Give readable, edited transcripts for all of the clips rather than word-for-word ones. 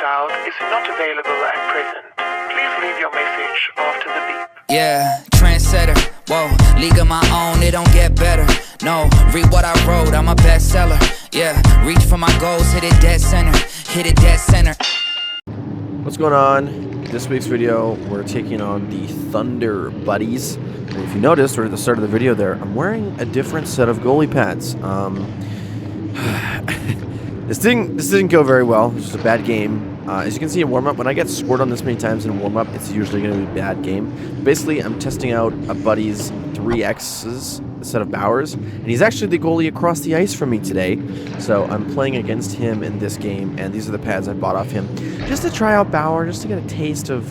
out is not available at present. Please leave your message after the beep. Yeah, trendsetter, whoa, league of my own, it don't get better. No, read what I wrote, I'm a bestseller. Yeah, reach for my goals, hit it dead center, hit it dead center. What's going on? This week's video, we're taking on the Thunder Buddies. And if you noticed, right at the start of the video there, I'm wearing a different set of goalie pads. This didn't go very well. It was just a bad game. As you can see in warm-up, when I get scored on this many times in warm-up, it's usually going to be a bad game. Basically, I'm testing out a buddy's 3X's set of Bauers, and he's actually the goalie across the ice from me today. So I'm playing against him in this game, and these are the pads I bought off him just to try out Bauer, just to get a taste of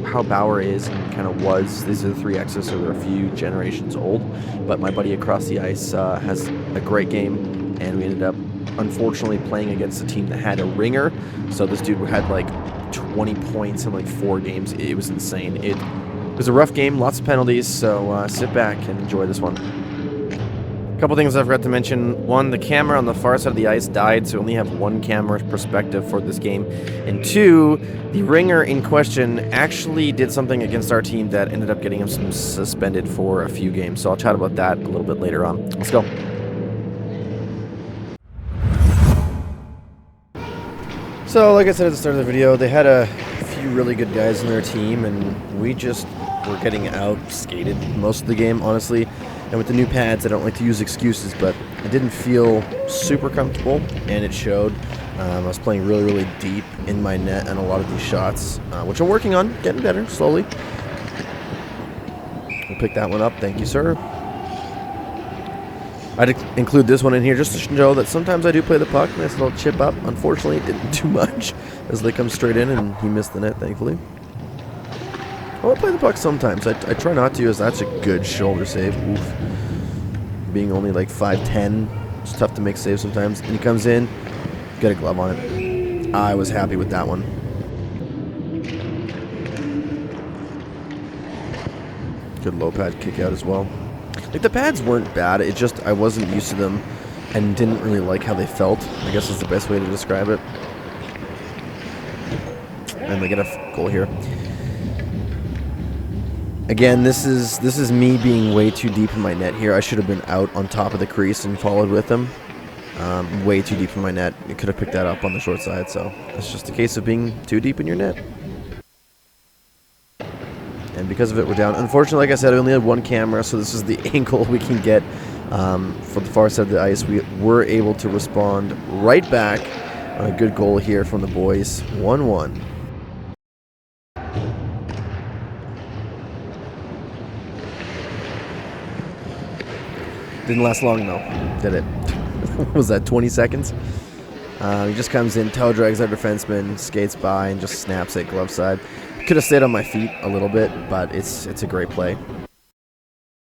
how Bauer is and kind of was. These are the 3X's, so they're a few generations old. But my buddy across the ice has a great game, and we ended up unfortunately playing against a team that had a ringer. So this dude had like 20 points in like 4 games. It was insane. It was a rough game, lots of penalties, so sit back and enjoy this one. A couple things I forgot to mention. One, the camera on the far side of the ice died, so we only have one camera perspective for this game. And two, the ringer in question actually did something against our team that ended up getting him suspended for a few games. So I'll chat about that a little bit later on. Let's go. So, like I said at the start of the video, they had a few really good guys in their team, and we just were getting out-skated most of the game, honestly. And with the new pads, I don't like to use excuses, but I didn't feel super comfortable, and it showed. I was playing really, really deep in my net on a lot of these shots, which I'm working on, getting better, slowly. We'll pick that one up. Thank you, sir. I'd include this one in here just to show that sometimes I do play the puck. Nice little chip up. Unfortunately, it didn't do much as they come straight in, and he missed the net, thankfully. I will play the puck sometimes. I try not to, as that's a good shoulder save. Oof. Being only like 5'10", it's tough to make saves sometimes. And he comes in, get a glove on it. I was happy with that one. Good low pad kick out as well. Like, the pads weren't bad, it just, I wasn't used to them and didn't really like how they felt, I guess is the best way to describe it. And they get a goal here. Again, this is me being way too deep in my net here. I should have been out on top of the crease and followed with them. Way too deep in my net. You could have picked that up on the short side, so it's just a case of being too deep in your net. And because of it, we're down. Unfortunately, like I said, I only had one camera, so this is the angle we can get from the far side of the ice. We were able to respond right back on a good goal here from the boys. 1-1. Didn't last long, though, did it? What was that, 20 seconds? He just comes in, toe drags our defenseman, skates by, and just snaps it glove side. Could have stayed on my feet a little bit, but it's a great play.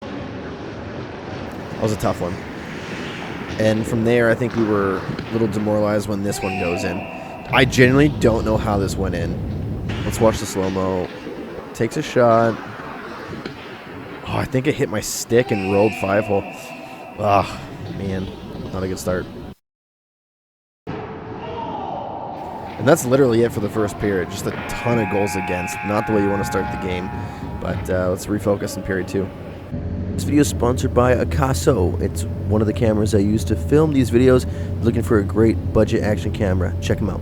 That was a tough one. And from there, I think we were a little demoralized when this one goes in. I genuinely don't know how this went in. Let's watch the slow-mo. Takes a shot. Oh, I think it hit my stick and rolled 5-hole. Ah, man, not a good start. And that's literally it for the first period. Just a ton of goals against. Not the way you want to start the game. But let's refocus in period 2. This video is sponsored by Akaso. It's one of the cameras I use to film these videos. Looking for a great budget action camera. Check them out.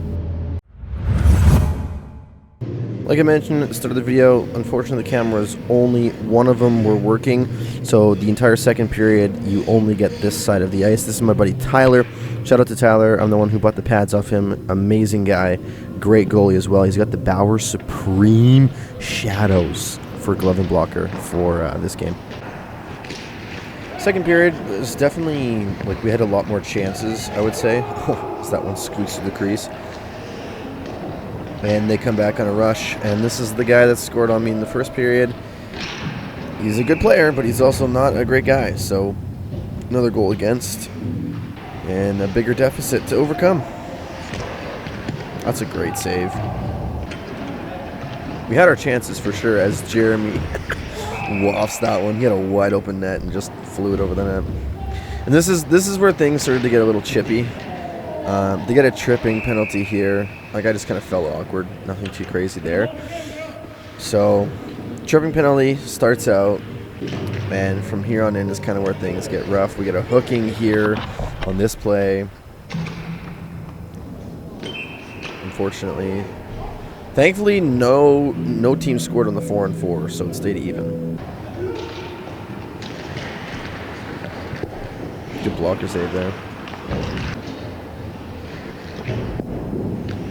Like I mentioned at the start of the video, unfortunately the cameras, only one of them were working. So the entire second period, you only get this side of the ice. This is my buddy Tyler. Shout out to Tyler. I'm the one who bought the pads off him. Amazing guy. Great goalie as well. He's got the Bauer Supreme Shadows for glove and blocker for this game. Second period was definitely, like, we had a lot more chances, I would say. Oh, that one squeaks through the crease. And they come back on a rush, and this is the guy that scored on me in the first period. He's a good player, but he's also not a great guy, so another goal against, and a bigger deficit to overcome. That's a great save. We had our chances for sure, as Jeremy wafts that one. He had a wide open net and just flew it over the net. And this is where things started to get a little chippy. They get a tripping penalty here. Like, I just kind of felt awkward. Nothing too crazy there. So, tripping penalty starts out. And from here on in is kind of where things get rough. We get a hooking here on this play. Unfortunately. Thankfully, no team scored on the 4-on-4, so it stayed even. Good blocker save there.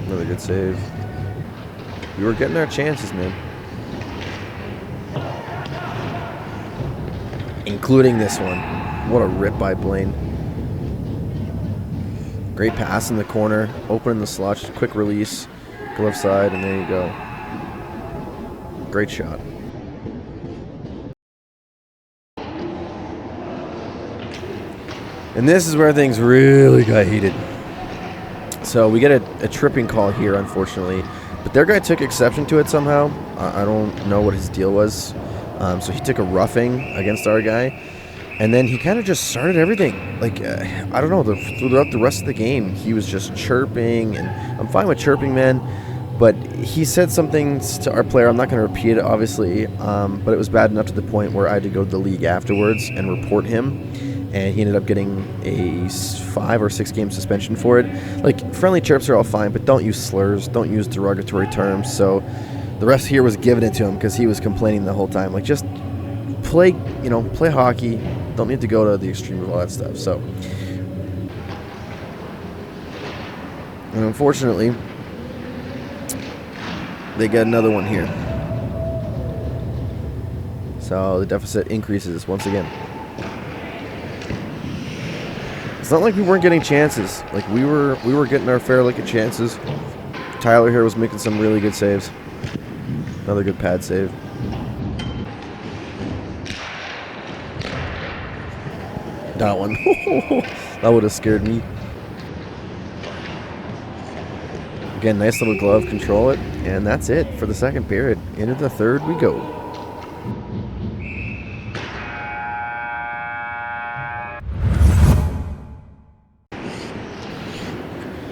Another good save. We were getting our chances, man. Including this one. What a rip by Blaine. Great pass in the corner. Open in the slot. Just quick release. Go left side, and there you go. Great shot. And this is where things really got heated. So we get a tripping call here, unfortunately. But their guy took exception to it somehow. I don't know what his deal was. So he took a roughing against our guy. And then he kind of just started everything. Like, I don't know, throughout the rest of the game, he was just chirping. And I'm fine with chirping, man. But he said something to our player. I'm not going to repeat it, obviously. But it was bad enough to the point where I had to go to the league afterwards and report him. And he ended up getting a 5 or 6 game suspension for it. Like, friendly chirps are all fine, but don't use slurs. Don't use derogatory terms. So the ref here was giving it to him because he was complaining the whole time. Like, just play hockey. Don't need to go to the extreme of all that stuff. So, and unfortunately, they get another one here. So the deficit increases once again. It's not like we weren't getting chances. Like, we were getting our fair lick of chances. Tyler here was making some really good saves. Another good pad save. That one. That would have scared me. Again, nice little glove, control it, and that's it for the second period. Into the third we go.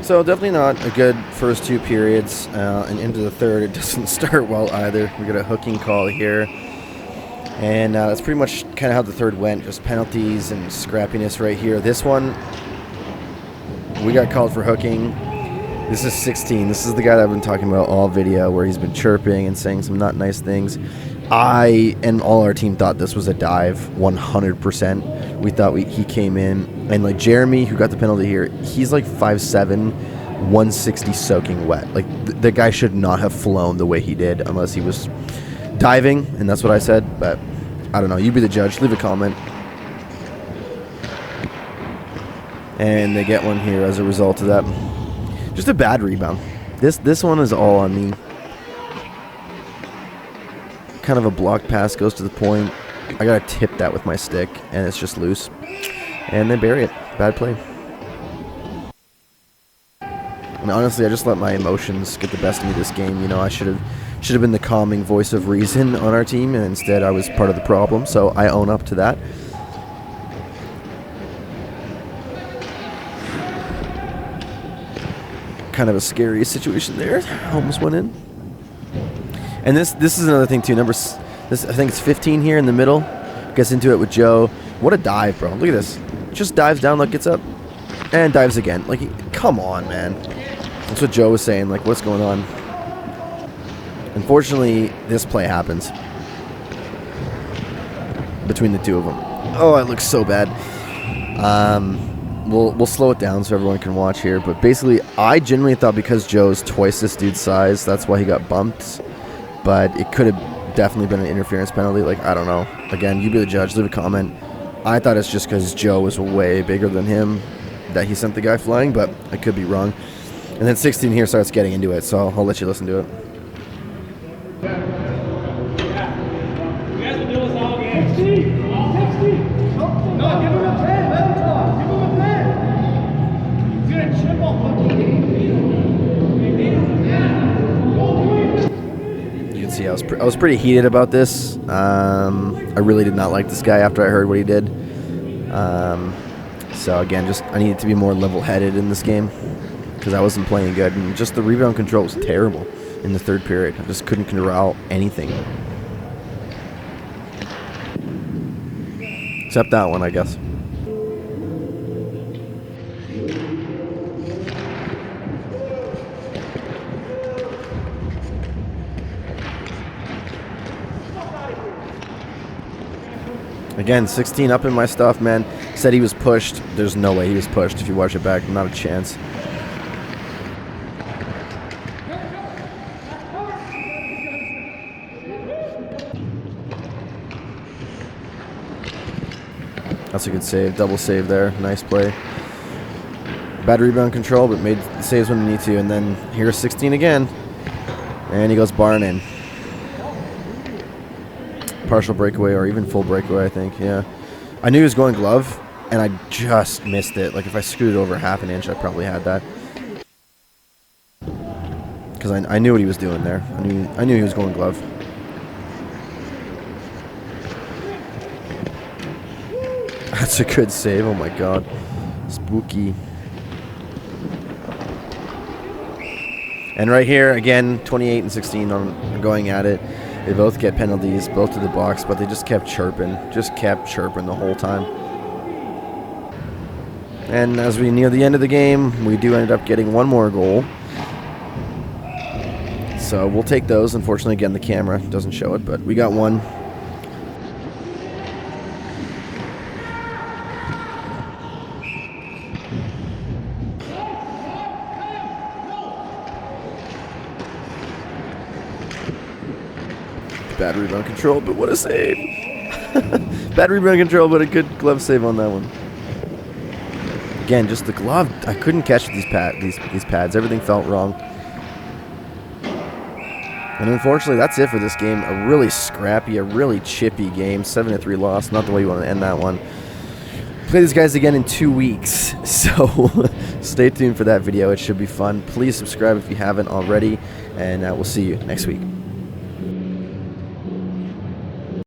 So definitely not a good first 2 periods, and into the third it doesn't start well either. We got a hooking call here, and that's pretty much kind of how the third went, just penalties and scrappiness right here. This one, we got called for hooking. This is 16. This is the guy that I've been talking about all video, where he's been chirping and saying some not nice things. I and all our team thought this was a dive, 100%. We thought he came in, and like Jeremy, who got the penalty here, he's like 5'7", 160 soaking wet. Like the guy should not have flown the way he did unless he was diving, and that's what I said. But I don't know. You be the judge. Leave a comment. And they get one here as a result of that. Just a bad rebound. This one is all on me. Kind of a block pass goes to the point. I gotta tip that with my stick, and it's just loose. And they bury it. Bad play. And honestly, I just let my emotions get the best of me this game. You know, I should have been the calming voice of reason on our team, and instead I was part of the problem. So I own up to that. Kind of a scary situation there. Almost went in. And this is another thing too. This I think it's 15 here in the middle. Gets into it with Joe. What a dive, bro! Look at this. Just dives down, like gets up, and dives again. Like, come on, man. That's what Joe was saying. Like, what's going on? Unfortunately, this play happens between the two of them. Oh, it looks so bad. We'll slow it down so everyone can watch here. But basically, I genuinely thought because Joe's twice this dude's size, that's why he got bumped. But it could have definitely been an interference penalty. Like, I don't know. Again, you be the judge. Leave a comment. I thought it's just because Joe was way bigger than him that he sent the guy flying, but I could be wrong. And then 16 here starts getting into it, so I'll let you listen to it. See, I was pretty heated about this. I really did not like this guy after I heard what he did. So again, just I needed to be more level-headed in this game because I wasn't playing good, and just the rebound control was terrible in the third period. I just couldn't corral anything. Except that one, I guess. Again, 16 up in my stuff, man. Said he was pushed. There's no way he was pushed. If you watch it back, not a chance. That's a good save. Double save there. Nice play. Bad rebound control, but made the saves when he needed to. And then here's 16 again. And he goes barring in. Partial breakaway or even full breakaway, I think. Yeah. I knew he was going glove, and I just missed it. Like, if I scooted over half an inch, I probably had that. Because I knew what he was doing there. I knew he was going glove. That's a good save. Oh, my God. Spooky. And right here, again, 28 and 16 are going at it. They both get penalties, both to the box, but they just kept chirping. Just kept chirping the whole time. And as we near the end of the game, we do end up getting one more goal. So we'll take those. Unfortunately, again, the camera doesn't show it, but we got one. Bad rebound control, but what a save. Bad rebound control, but a good glove save on that one. Again, just the glove. I couldn't catch these pads. Everything felt wrong. And unfortunately, that's it for this game. A really scrappy, a really chippy game. 7-3 loss. Not the way you want to end that one. Play these guys again in 2 weeks. So stay tuned for that video. It should be fun. Please subscribe if you haven't already. And we'll see you next week.